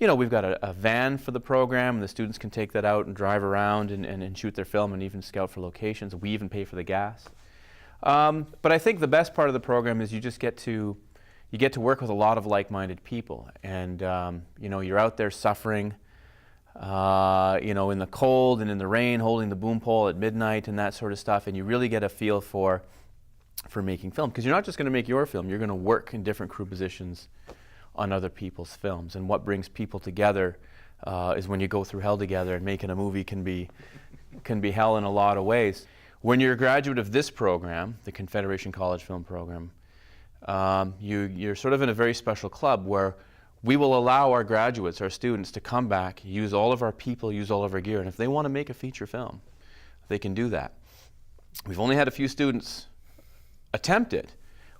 we've got a van for the program, and the students can take that out and drive around and shoot their film and even scout for locations. We even pay for the gas. But I think the best part of the program is you get to work with a lot of like-minded people, and you're out there suffering, in the cold and in the rain, holding the boom pole at midnight and that sort of stuff, and you really get a feel for making film, because you're not just going to make your film, you're going to work in different crew positions on other people's films. And what brings people together is when you go through hell together, and making a movie can be hell in a lot of ways. When you're a graduate of this program, the Confederation College Film Program, you're sort of in a very special club where we will allow our graduates, our students, to come back, use all of our people, use all of our gear, and if they want to make a feature film, they can do that. We've only had a few students attempt it,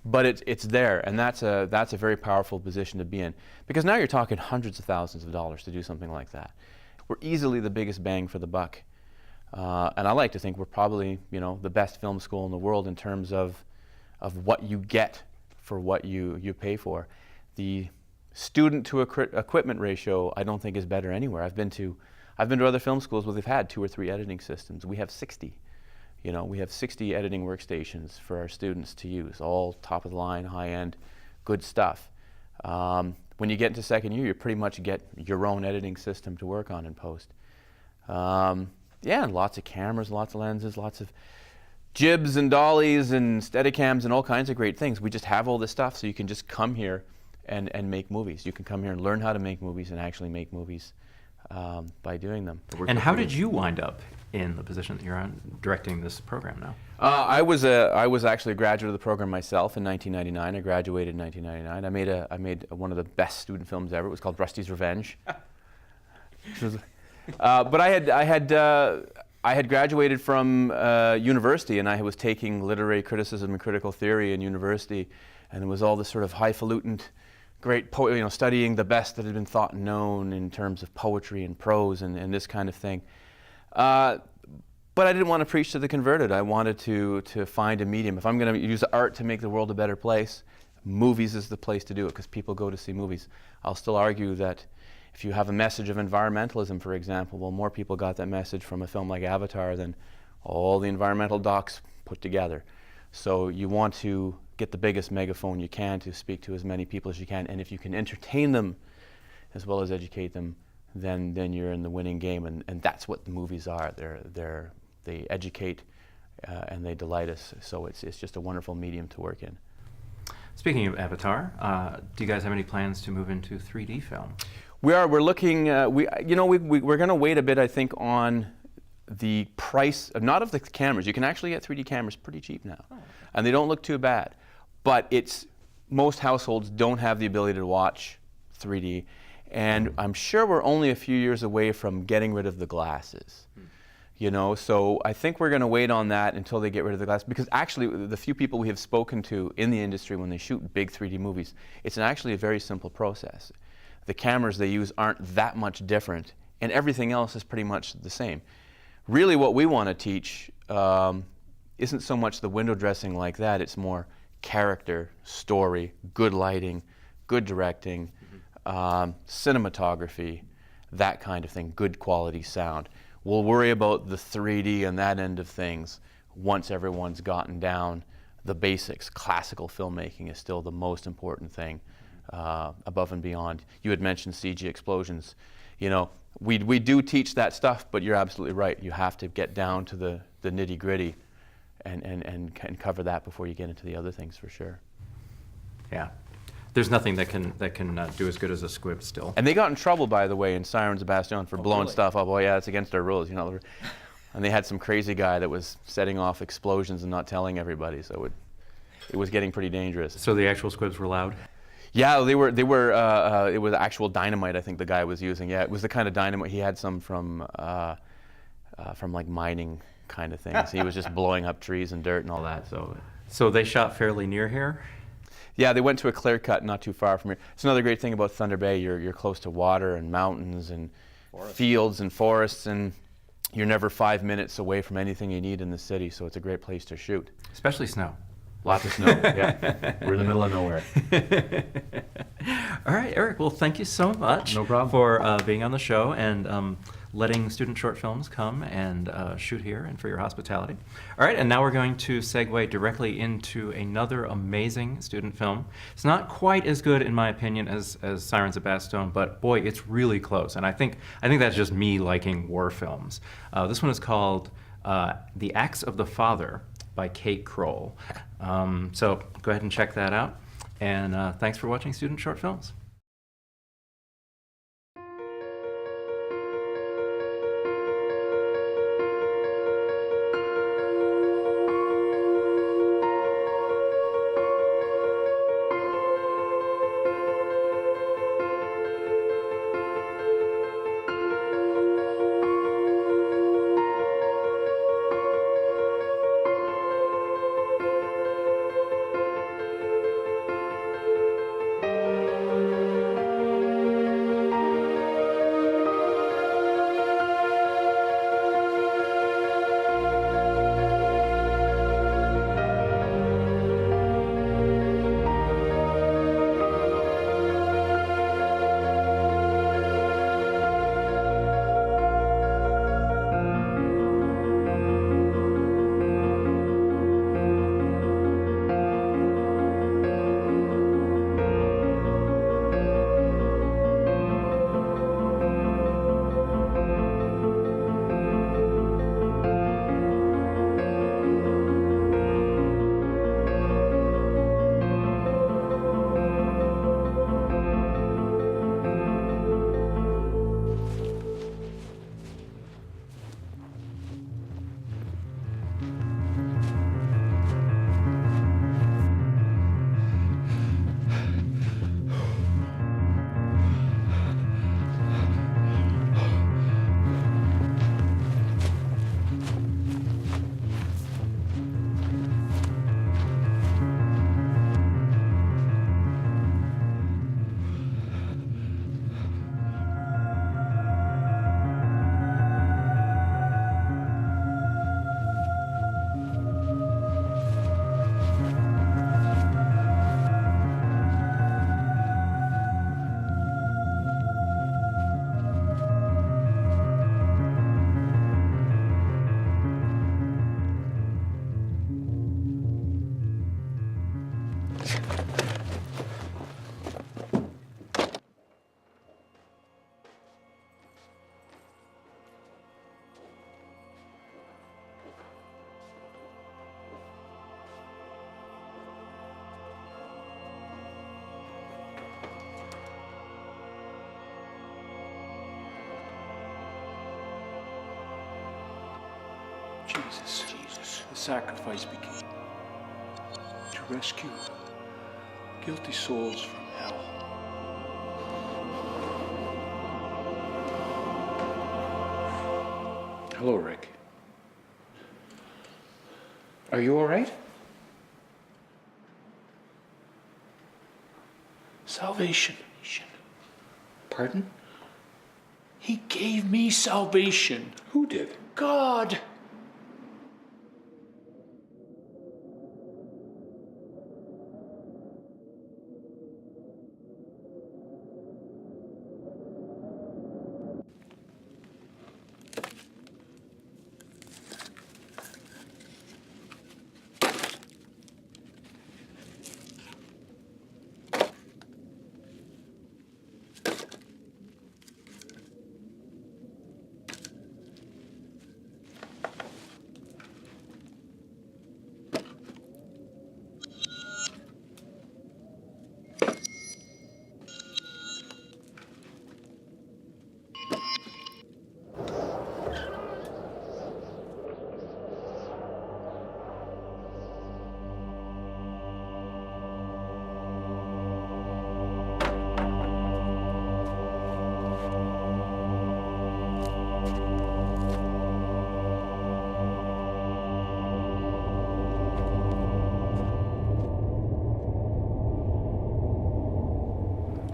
but it's there, and that's a very powerful position to be in, because now you're talking hundreds of thousands of dollars to do something like that. We're easily the biggest bang for the buck, and I like to think we're probably the best film school in the world in terms of what you get for what you pay for. The student to equipment ratio I don't think is better anywhere. I've been to other film schools where they've had 2 or 3 editing systems. We have 60. We have 60 editing workstations for our students to use, all top of the line, high end, good stuff. When you get into second year, you pretty much get your own editing system to work on in post. Yeah, and lots of cameras, lots of lenses, lots of jibs and dollies and Steadicams and all kinds of great things. We just have all this stuff, so you can just come here and make movies. You can come here and learn how to make movies and actually make movies by doing them. And how did you wind up in the position that you're on, directing this program now? I was actually a graduate of the program myself in 1999. I graduated in 1999. I made one of the best student films ever. It was called Rusty's Revenge. But I had graduated from university, and I was taking literary criticism and critical theory in university, and it was all this sort of highfalutin, great studying the best that had been thought and known in terms of poetry and prose and this kind of thing. But I didn't want to preach to the converted. I wanted to find a medium. If I'm going to use art to make the world a better place, movies is the place to do it, because people go to see movies. I'll still argue that if you have a message of environmentalism, for example, well, more people got that message from a film like Avatar than all the environmental docs put together. So you want to get the biggest megaphone you can to speak to as many people as you can, and if you can entertain them as well as educate them, then you're in the winning game, and that's what the movies are. They educate and they delight us, so it's just a wonderful medium to work in. Speaking of Avatar, do you guys have any plans to move into 3D film? We're looking, we're going to wait a bit, I think, on the price, not of the cameras. You can actually get 3D cameras pretty cheap now, and they don't look too bad. But most households don't have the ability to watch 3D, and I'm sure we're only a few years away from getting rid of the glasses. So I think we're going to wait on that until they get rid of the glass, because actually the few people we have spoken to in the industry when they shoot big 3D movies, it's actually a very simple process. The cameras they use aren't that much different, and everything else is pretty much the same. Really what we want to teach isn't so much the window dressing like that, it's more character, story, good lighting, good directing, cinematography, that kind of thing, good quality sound. We'll worry about the 3D and that end of things once everyone's gotten down the basics. Classical filmmaking is still the most important thing, above and beyond. You had mentioned CG explosions. We do teach that stuff, but you're absolutely right. You have to get down to the nitty-gritty and cover that before you get into the other things, for sure. Yeah. There's nothing that can do as good as a squib still. And they got in trouble, by the way, in Sirens of Bastogne for blowing stuff up. Oh yeah, it's against our rules, And they had some crazy guy that was setting off explosions and not telling everybody, so it was getting pretty dangerous. So the actual squibs were loud? Yeah, they were. It was actual dynamite, I think the guy was using. Yeah, it was the kind of dynamite. He had some from like mining kind of things. He was just blowing up trees and dirt and all that. So they shot fairly near here? Yeah, they went to a clear cut not too far from here. It's another great thing about Thunder Bay. You're close to water and mountains and fields and forests, and you're never 5 minutes away from anything you need in the city. So it's a great place to shoot. Especially snow. Lots of snow, yeah. We're in the middle of nowhere. All right, Eric. Well, thank you so much. No problem. For being on the show and letting Student Short Films come and shoot here, and for your hospitality. All right, and now we're going to segue directly into another amazing student film. It's not quite as good, in my opinion, as Sirens of Bastogne, but boy, it's really close. And I think that's just me liking war films. This one is called The Axe of the Father by Kate Kroll. So go ahead and check that out. And thanks for watching Student Short Films. Jesus, the sacrifice began to rescue guilty souls from hell. Hello, Rick. Are you all right? Salvation. Pardon? He gave me salvation. Who did? God.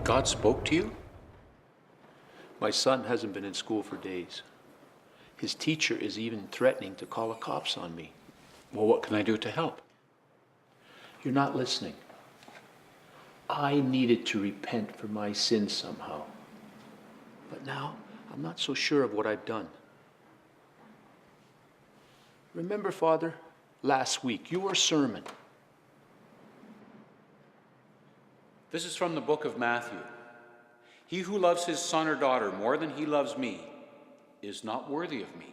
God spoke to you? My son hasn't been in school for days. His teacher is even threatening to call the cops on me. Well, what can I do to help? You're not listening. I needed to repent for my sins somehow. But now, I'm not so sure of what I've done. Remember, Father, last week, your sermon. This is from the book of Matthew. He who loves his son or daughter more than he loves me is not worthy of me.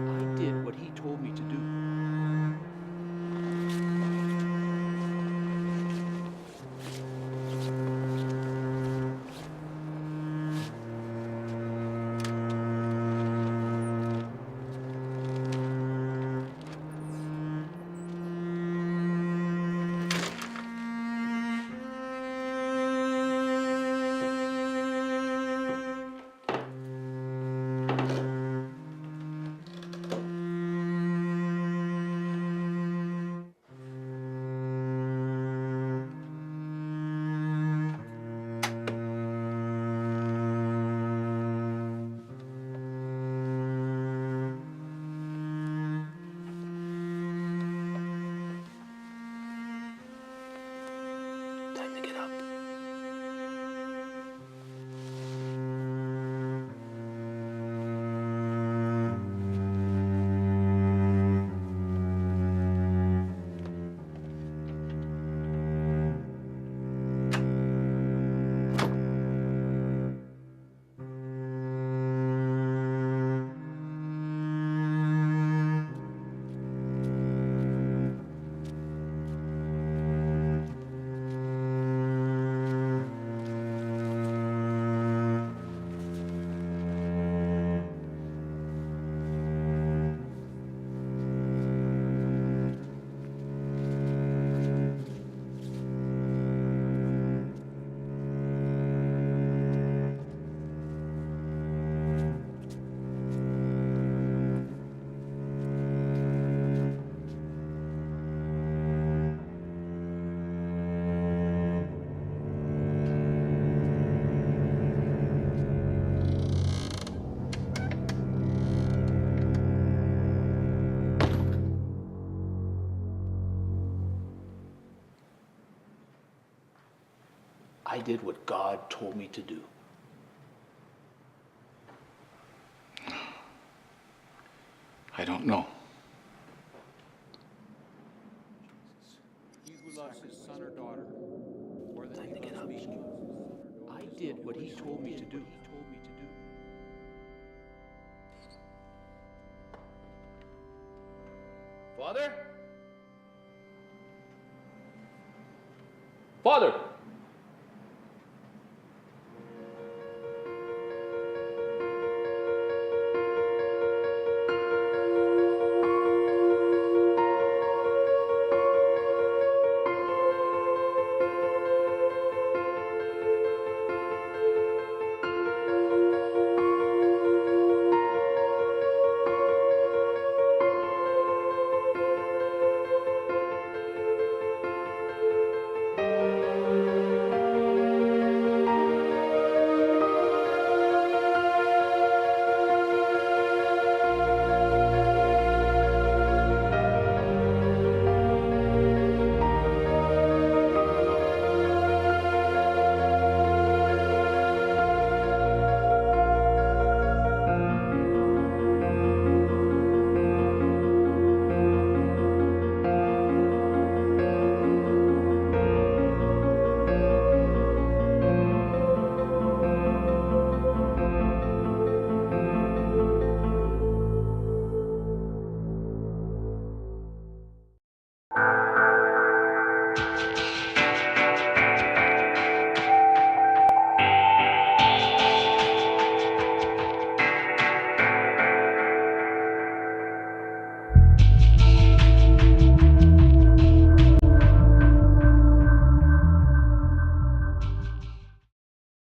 I did what he told me to do. Time to get up. I did what God told me to do. I don't know. He who loves his son or daughter more than he loves me. I did what he told me to do.